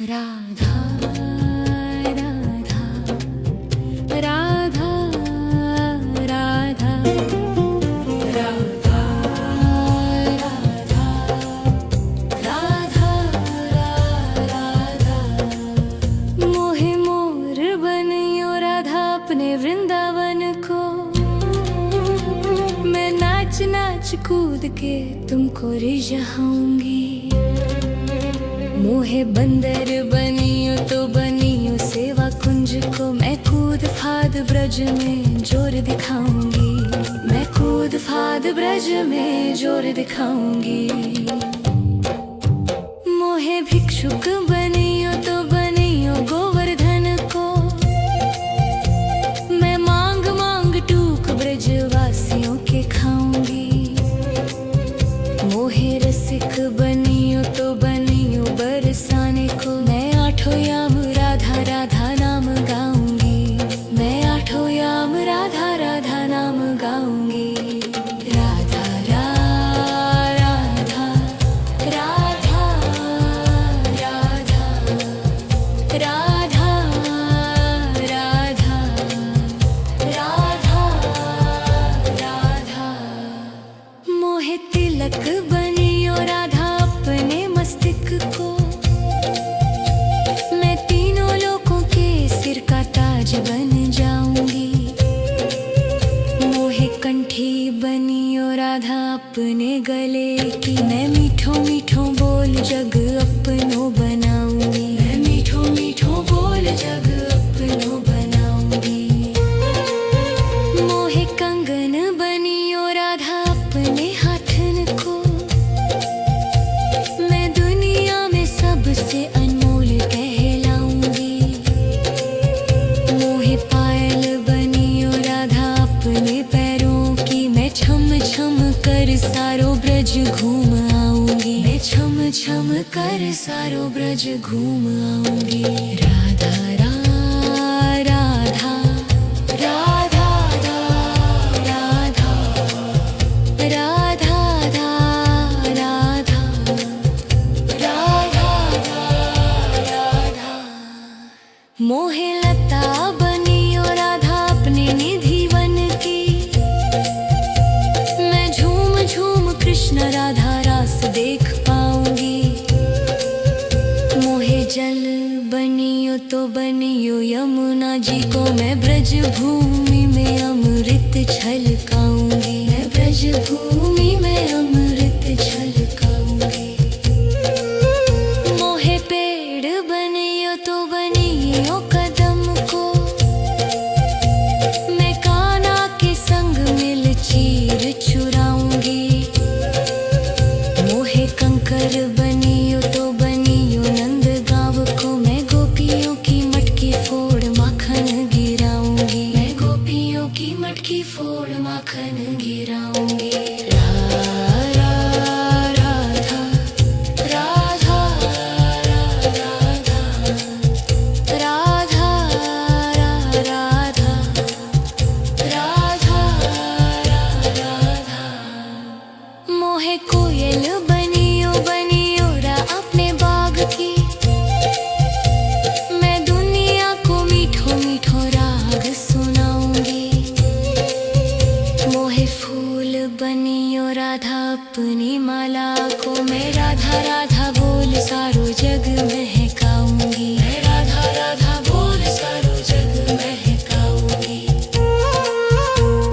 राधा राधा राधा राधा राधा राधा राधा मोहे मोर बनियो राधा अपने वृंदावन को। मैं नाच नाच कूद के तुमको रिझाऊंगी। मोहे बंदर बनियो तो बनियो सेवा कुंज को। मैं कूद फाद ब्रज में जोर दिखाऊंगी। मैं कूद फाद ब्रज में जोर दिखाऊंगी। मोहे भिक्षुक बनियो तो बनियो गोवर्धन को। मैं मांग मांग टूक ब्रजवासियों के खाऊंगी। मोहे रसिक बनियो तो बनियो बरसाने को। मैं आठों याम राधा राधा नाम गाऊंगी। मैं आठों याम राधा राधा नाम गाऊंगी। राधा राधा राधा राधा राधा राधा राधा राधा। मोहे तिलक बनियो राधा अपने मस्तिष्क को। मैं तीनों लोगों के सिर का ताज बन जाऊंगी। मोहे कंठी बनियो राधा अपने गले की। मैं मीठो मीठो बोल जग अपनो बनाऊंगी। मैं मीठो मीठो बोल जग अपनो बनाऊंगी। मोहे कंगन बनियो राधा अपने हाथन को। मैं दुनिया में सबसे अनमोल कहलाऊंगी। मोहे पायल बनियो राधा अपने पैरों की। मैं छम छम कर सारो ब्रज घूम आऊंगी। मैं छम छम कर सारो ब्रज घूम आऊंगी। राधा राधा राधा राधा राधा राधा राधा। मोहे लता बनियो राधा अपने निधि वन की। मैं झूम झूम कृष्ण राधा रास देख पाऊंगी। मोहे जल बनियो तो बनियो यमुना जी को। मैं ब्रज भूमि में अमृत छलकाऊंगी। मैं ब्रज भूमि में अमृत छलकाऊंगी। मोहे पेड़ बनियो तो बनियो कदम को। मैं कान्हा के संग मिल चीर चुराऊंगी। मोहे कंकर बनियो तो बनियो नंद गाँव को। मैं गोपियों की मटकी फोड़ माखन गिराऊंगी। मैं गोपियों की मटकी फोड़ माखन गिराऊंगी। राधा राधा राधा राधा राधा राधा। मोहे कोयल बनियो बनियो रा अपने बाग की। मैं दुनिया को मीठो मीठो राग सुनाऊंगी। मोहे फूल बनियो राधा अपनी माला को। मैं राधा राधा बोल सारो जग महकाऊंगी। मैं राधा राधा बोल सारो जग महकाऊंगी।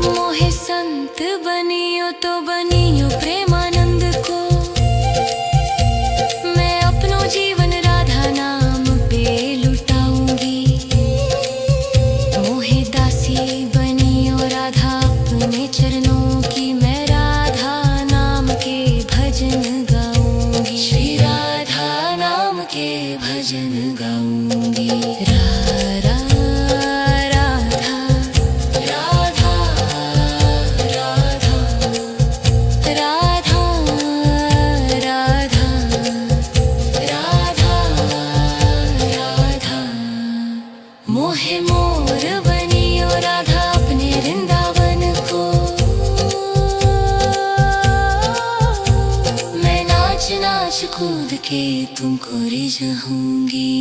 मोहे संत बनियो तो बनियो प्रेमानंद को। मैं अपनो जीवन राधा नाम पे लुटाऊंगी। मोहे दासी बनियो राधा अपने चरणों की। मैं राधा नाम के भजन गाऊंगी। श्री राधा नाम के भजन गाऊंगी। राधा राधा राधा राधा राधा राधा राधा। मोहे मोर बनियो राधा अपने वृंदावन को। मैं नाच नाच कूद के तुमको जाऊंगी।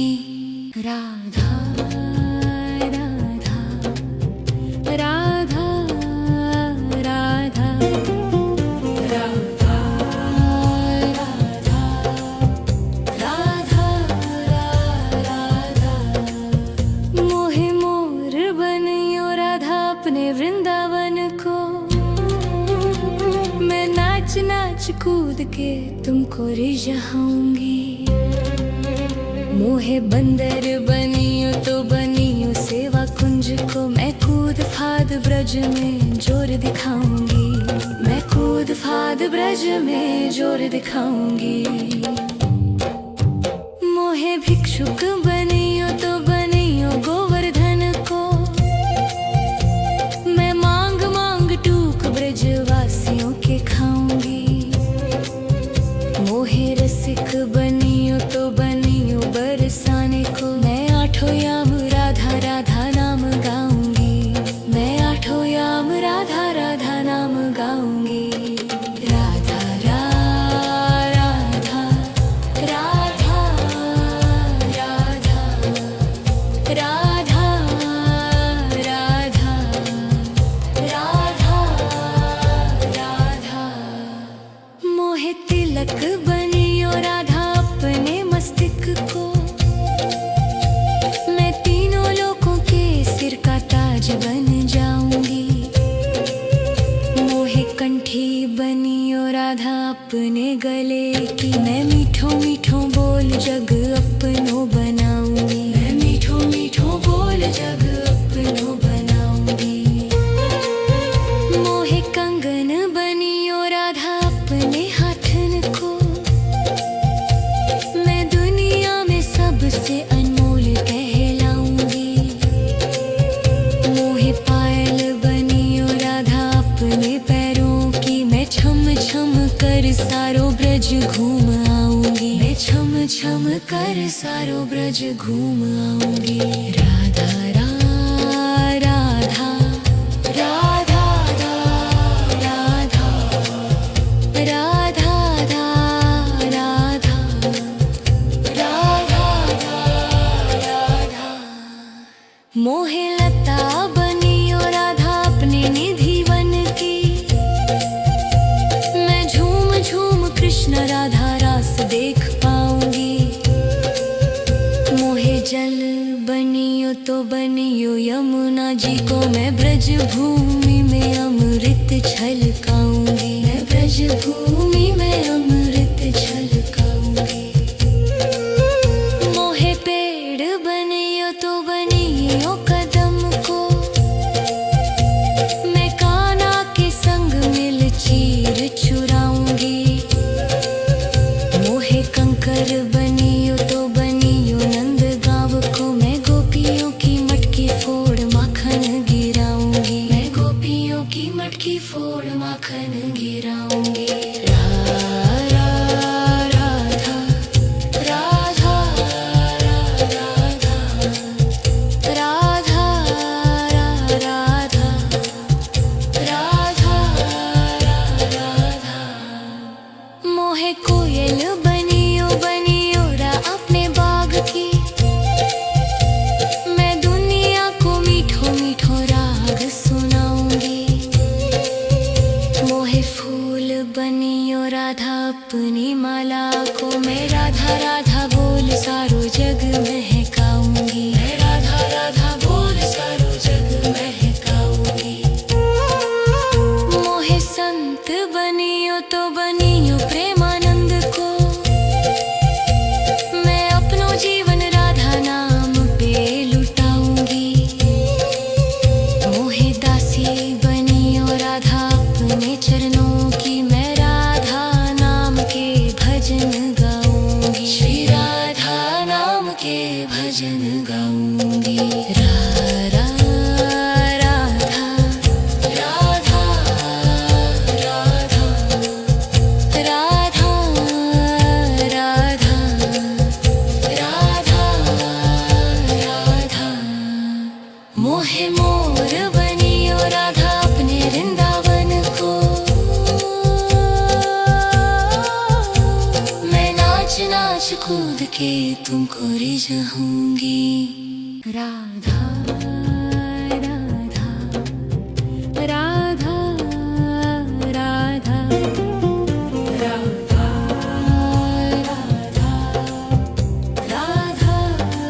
राधा राधा राधा राधा राधा राधा राधा मोहे मोर बनियो राधा अपने वृंदावन को। मैं नाच नाच कूद के तुमको रिझाऊंगी। मोहे बंदर बनियो तो बनियो सेवा कुंज को। मैं कूद फाद ब्रज में जोर दिखाऊंगी। मैं कूद फाद ब्रज में जोर दिखाऊंगी। मोहे भिक्षुक बनियो तो बनियो गोवर्धन को। मैं मांग मांग टूक ब्रजवासियों के खाऊंगी। मोहे रसिक बनियो तो बनियो बरसाने को। मैं आठों याम राधा राधा नाम गाऊंगी। मैं आठों याम राधा राधा नाम गाऊंगी। राधा राधा राधा राधा राधा राधा राधा राधा मोहे तिलक बनियो राधा अपने मस्तिष्क को। मैं तीनों लोगों के सिर का ताज बन जाऊंगी। मोहे कंठी बनियो राधा अपने गले की। मैं मीठो मीठो बोल जग अपनो बनाऊंगी। मैं मीठो मीठो बोल जग अपनो बनाऊंगी। मोहे कंगन बनियो राधा अपने हाथन को। मैं दुनिया में सबसे अनमोल कहलाऊंगी। मोहे पायल बनियो राधा अपने पैरों की। मैं छम छम कर सारो ब्रज घूम आऊंगी। मैं छम छम कर सारो ब्रज घूम आऊंगी। राधा राधा राधा राधा राधा राधा राधा मोहे लता बनियो राधा अपने निधि वन की। मैं झूम झूम कृष्ण राधा रास देख पाऊंगी। मोहे जल बनियो तो बनियो यमुना जी को। मैं ब्रज भूमि में अमृत छलकाऊंगी। मैं ब्रज भूमि में अमृत छलकाऊंगी। मोहे पेड़ बनियो तो बनियो कदम को। मैं कान्हा के संग मिल चीर चुराऊंगी। मोहे कंकर बनियो तो बनियो नंद गाँव को। मैं गोपियों की मटकी फोड़ माखन गिराऊंगी। मैं गोपियों की मटकी फोड़ माखन गिराऊंगी। राधा राधा राधा राधा राधा राधा मोहे कोयल बनियो बनियो रा अपने बाग की। मैं दुनिया को मीठो मीठो राग सुनाऊंगी। मोहे फूल बनियो राधा अपनी माला को। मैं राधा राधा बोल सारो जग महकाऊंगी। मैं राधा राधा बोल सारो जग महकाऊंगी। मोहे संत बनियो तो बनियो प्रेमानंद को। मैं अपनो जीवन राधा नाम पे लुटाऊंगी। मोहे दासी बनियो राधा अपने चरणों की। मैं राधा नाम के भजन गाऊंगी। श्री राधा नाम के भजन गाऊंगी। राधा राधा राधा राधा राधा राधा राधा मोहे मोर बनियो राधा अपने वृंदावन को। मैं नाच नाच कूद के जाऊंगी। राधा राधा राधा राधा राधा राधा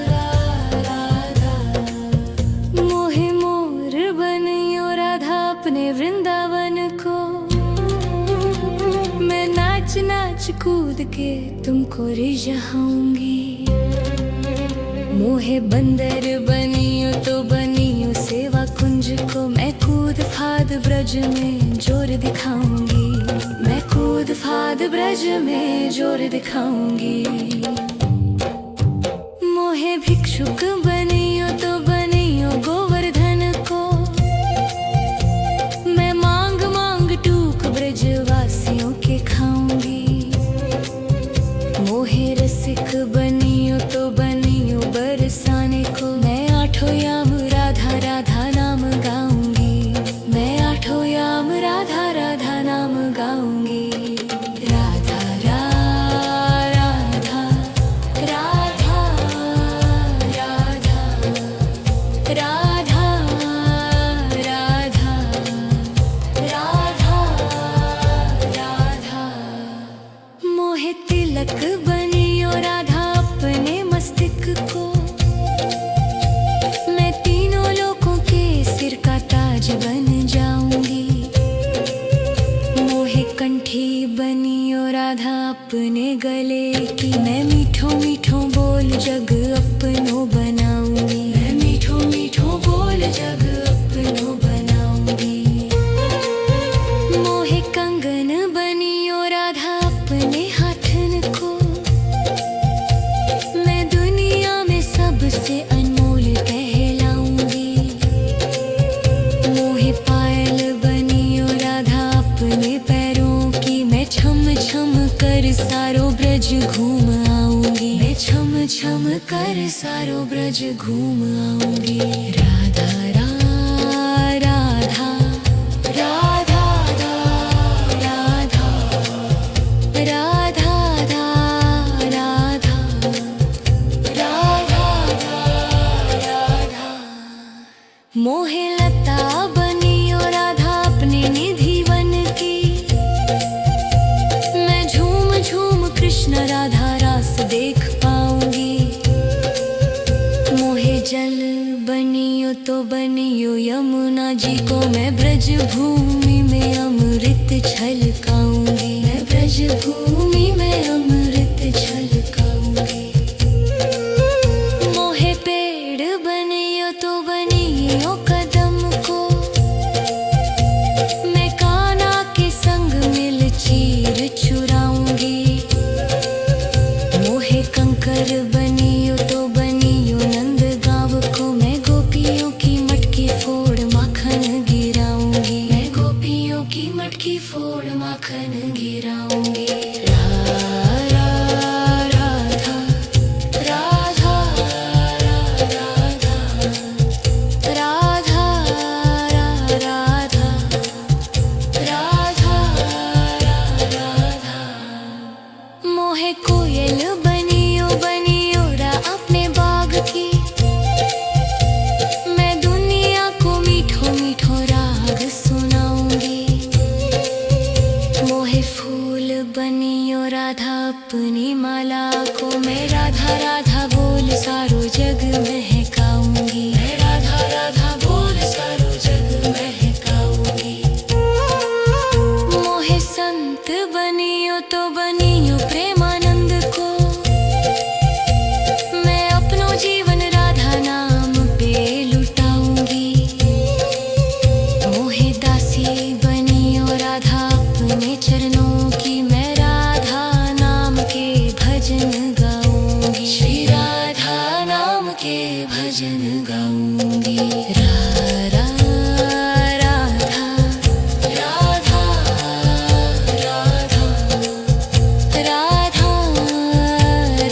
राधा राधा मोहे मोर बनियो राधा अपने वृंदावन को। मैं नाच नाच कूद के तुमको रिझाऊंगी। मोहे बंदर बनियो तो बनियो सेवा कुंज को। मैं कूद फाद ब्रज में जोर दिखाऊंगी। मैं कूद फाद ब्रज में जोर दिखाऊंगी। मोहे भिक्षुक बनियो तो बनियो गोवर्धन को। मैं मांग मांग टूक ब्रजवासियों के खाऊंगी। मोहे रसिक बनियो तो बनियो बरसाने को। मैं आठों याम राधा राधा नाम गाऊंगी। मैं आठों याम राधा राधा नाम गाऊंगी। राधा राधा राधा राधा राधा राधा राधा राधा मोहे तिलक बनियो राधा अपने मस्तिष्क को। मैं तीनों लोगों के सिर का ताज बन जाऊंगी। मोहे कंठी बनियो राधा अपने गले की। मैं मीठो मीठो बोल जग अपनो बनाऊंगी। मैं मीठो मीठो बोल जग अपनो बनाऊंगी। मोहे कंगन बनियो राधा अपने हाथन को। मैं दुनिया में सबसे अनमोल कहलाऊंगी। मोहे पायल बनियो राधा अपने पैरों की। मैं छम छम कर सारो ब्रज घूम आऊंगी। मैं छम छम कर सारो ब्रज घूम आऊंगी। राधा राधा राधा राधा राधा राधा राधा राधा मोहे लता बनियो राधा अपने निधि वन की। मैं झूम झूम कृष्ण राधा रास देख पाऊंगी। मोहे जल बनियो तो बनियो यमुना जी को। मैं ब्रज भूमि में अमृत छलकाऊंगी। मैं ब्रज भूमि में अमृत छलकाऊंगी। मोहे पेड़ बनियो तो बनियो कदम को। मैं कान्हा के संग मिल चीर चुराऊंगी। मोहे कंकर बनियो तो बनियो नंद गाँव को। मैं गोपियों की मटकी फोड़ माखन गिराऊंगी। मैं गोपियों की मटकी फोड़ माखन गिराऊंगी। राधा राधा राधा राधा राधा राधा मोहे कोयल बनियो बनियो रा अपने बाग की। मैं दुनिया को मीठो मीठो राग सुनाऊंगी। मोहे फूल बनियो राधा अपनी माला को। मैं राधा राधा बोल सारो जग महकाऊंगी। मैं राधा राधा बोल सारो जग महकाऊंगी। मोहे संत बनियो तो बनियो प्रेमानंद को। मैं अपनो जीवन राधा नाम पे लुटाऊंगी। मोहे दासी बनियो राधा अपने चरणों की। मैं राधा नाम के भजन गाऊंगी। श्री राधा नाम के भजन गाऊंगी। राधा राधा राधा राधा राधा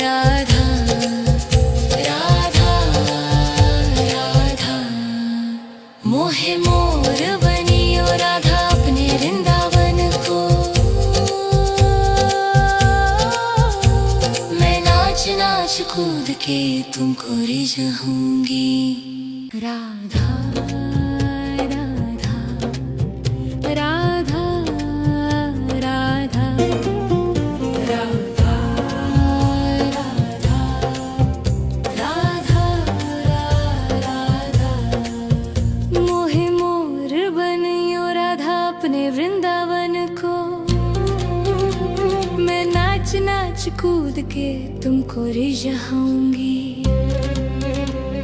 राधा राधा मोहे मोर बनियो राधा अपने वृंदावन को। मैं नाच नाच कूद के तुमको रिझाऊंगी। राधा राधा राधा राधा राधा राधा राधा राधा। मोहे मोर बनियो राधा अपने वृंदावन को, मैं नाच नाच कूद के तुमको रिझाऊंगी।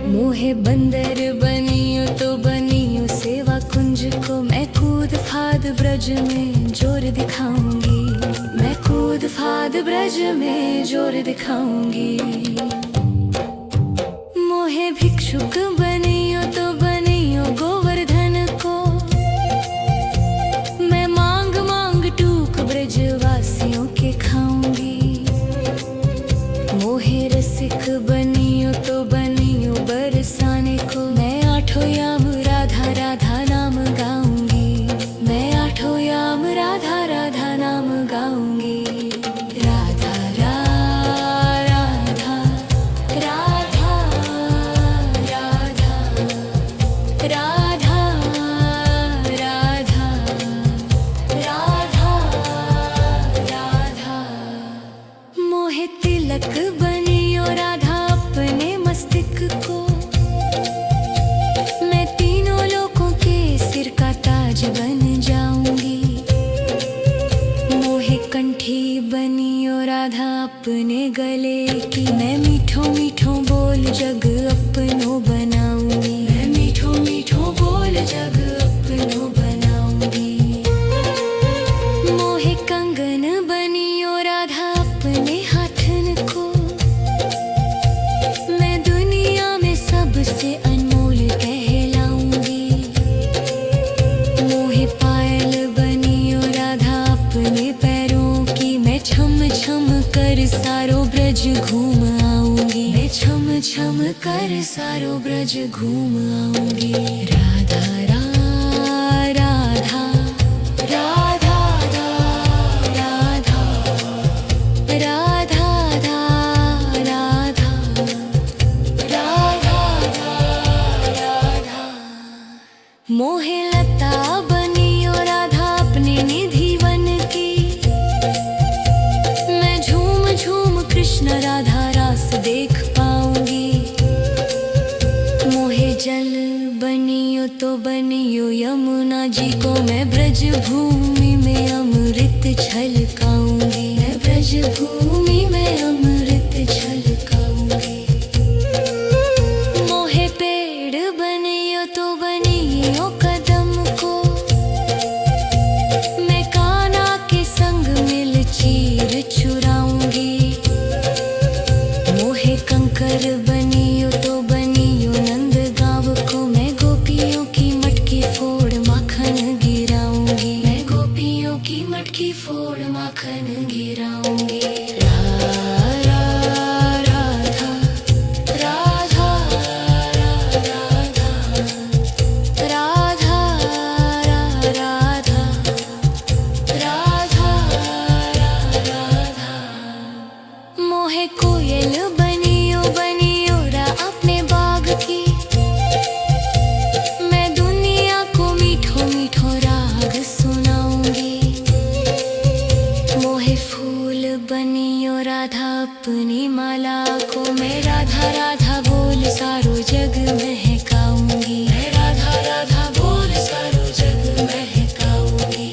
मोहे बंदर बनियो तो बनियो सेवा कुंज को, मैं कूद फाद ब्रज में जोर दिखाऊंगी। मैं कूद फाद ब्रज में जोर दिखाऊंगी। मोहे भिक्षुक बनियो तो बनियो गोवर्धन को, मैं मांग मांग टूक ब्रजवासियों के खाऊंगी। मोहे रसिक बनियो तो बनियो बरसाने को, मैं आठों याम राधा राधा नाम गाऊंगी। मैं आठों याम राधा राधा नाम गाऊंगी। राधा राधा राधा राधा राधा राधा राधा राधा। मोहे तिलक बनियो राधा अपने मस्तिष्क को, मैं तीनों लोगों के सिर का ताज बन जाऊंगी। मोहे कंठी बनियो राधा अपने गले की, मैं मीठो मीठो बोल जग अपनो बनाऊंगी। मैं मीठो मीठो बोल जग अपनो बनाऊंगी। मोहे कंगन बनियो राधा अपने हाथन को, मैं दुनिया में सबसे अनमोल कहलाऊंगी। मोहे पायल बनियो राधा अपने पैरों की, मैं छम छम कर सारो ब्रज घूम आऊंगी। मैं छम छम कर सारो ब्रज घूम आऊंगी। राधा राधा राधा राधा राधा राधा राधा राधा। मोहे लता बनियो राधा अपने निधि वन की, मैं झूम झूम कृष्ण राधा रास देख पाऊंगी। मोहे जल बनियो तो बनियो यमुना जी को, मैं ब्रज भूमि में अमृत छलकाऊंगी। मैं ब्रज भूमि में अमृत छलकाऊंगी। मोहे पेड़ बनियो तो बनियो कदम को, मैं कान्हा के संग मिल चीर चुराऊंगी। मोहे कंकर बनियो तो बनियो नंद गाँव को, मैं गोपियों की मटकी फोड़ माखन गिराऊंगी। मैं गोपियों की मटकी फोड़ माखन गिराऊंगी। राधा राधा राधा राधा राधा राधा राधा। मोहे कोयल बनियो बनियो रा अपने बाग की, मैं दुनिया को मीठो मीठो राग सुनाऊंगी। मोहे फूल बनियो राधा अपनी माला को, मैं राधा राधा बोल सारो जग महकाऊंगी। मैं राधा राधा बोल सारो जग महकाऊंगी।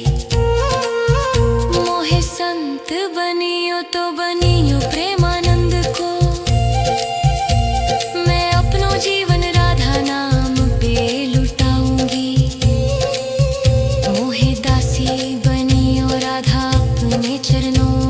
मोहे संत बनियो तो बनियो प्रेमानंद को, मैं अपनो जीवन राधा नाम पे लुटाऊंगी। मोहे दासी बनियो राधा अपने चरणों